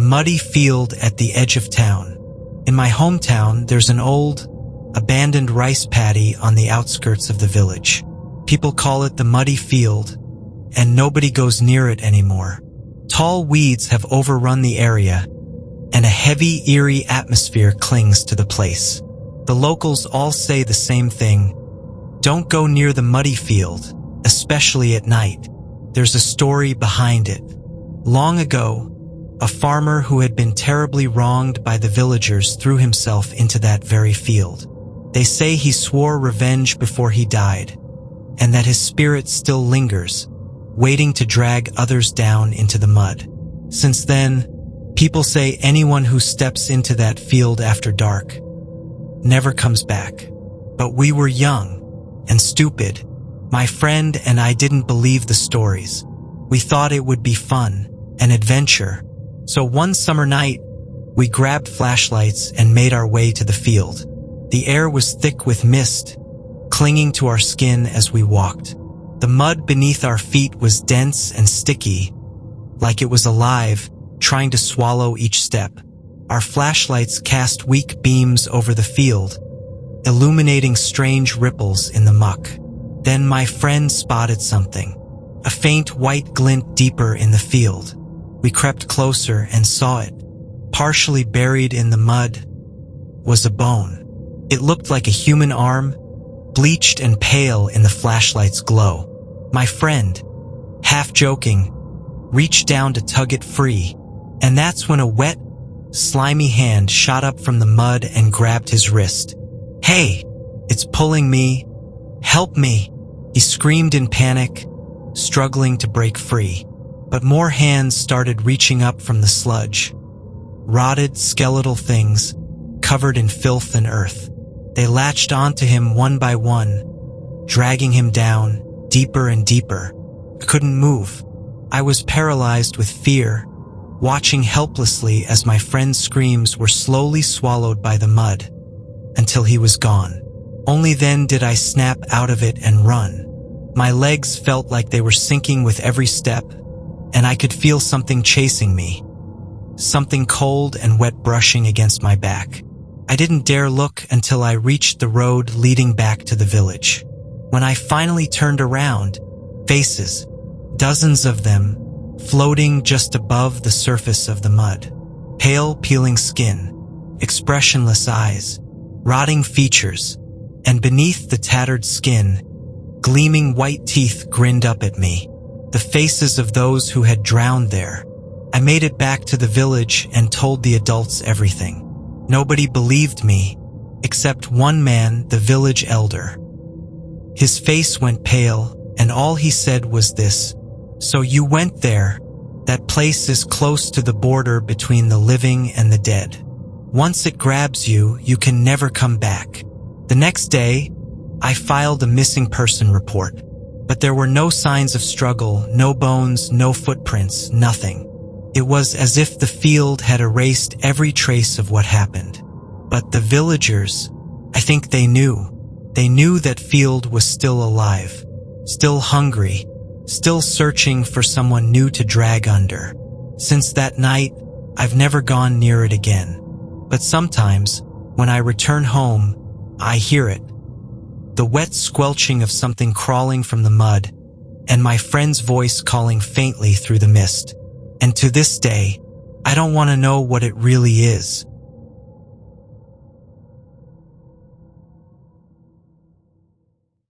muddy field at the edge of town. In my hometown, there's an old, abandoned rice paddy on the outskirts of the village. People call it the muddy field, and nobody goes near it anymore. Tall weeds have overrun the area, and a heavy, eerie atmosphere clings to the place. The locals all say the same thing: don't go near the muddy field, especially at night. There's a story behind it. Long ago, a farmer who had been terribly wronged by the villagers threw himself into that very field. They say he swore revenge before he died, and that his spirit still lingers, waiting to drag others down into the mud. Since then, people say anyone who steps into that field after dark never comes back. But we were young and stupid. My friend and I didn't believe the stories. We thought it would be fun, an adventure. So one summer night, we grabbed flashlights and made our way to the field. The air was thick with mist, clinging to our skin as we walked. The mud beneath our feet was dense and sticky, like it was alive, trying to swallow each step. Our flashlights cast weak beams over the field, illuminating strange ripples in the muck. Then my friend spotted something, a faint white glint deeper in the field. We crept closer and saw it. Partially buried in the mud was a bone. It looked like a human arm, bleached and pale in the flashlight's glow. My friend, half joking, reached down to tug it free, and that's when a wet, slimy hand shot up from the mud and grabbed his wrist. "Hey, it's pulling me. Help me!" He screamed in panic, struggling to break free. But more hands started reaching up from the sludge. Rotted, skeletal things, covered in filth and earth. They latched onto him one by one, dragging him down, deeper and deeper. I couldn't move. I was paralyzed with fear, watching helplessly as my friend's screams were slowly swallowed by the mud, until he was gone. Only then did I snap out of it and run. My legs felt like they were sinking with every step, and I could feel something chasing me, something cold and wet brushing against my back. I didn't dare look until I reached the road leading back to the village. When I finally turned around, faces, dozens of them, floating just above the surface of the mud. Pale, peeling skin, expressionless eyes, rotting features, and beneath the tattered skin, gleaming white teeth grinned up at me. The faces of those who had drowned there. I made it back to the village and told the adults everything. Nobody believed me, except one man, the village elder. His face went pale, and all he said was this: "So you went there. That place is close to the border between the living and the dead. Once it grabs you, you can never come back." The next day, I filed a missing person report. But there were no signs of struggle, no bones, no footprints, nothing. It was as if the field had erased every trace of what happened. But the villagers, I think they knew. They knew that field was still alive, still hungry, still searching for someone new to drag under. Since that night, I've never gone near it again. But sometimes, when I return home, I hear it. The wet squelching of something crawling from the mud, and my friend's voice calling faintly through the mist. And to this day, I don't want to know what it really is.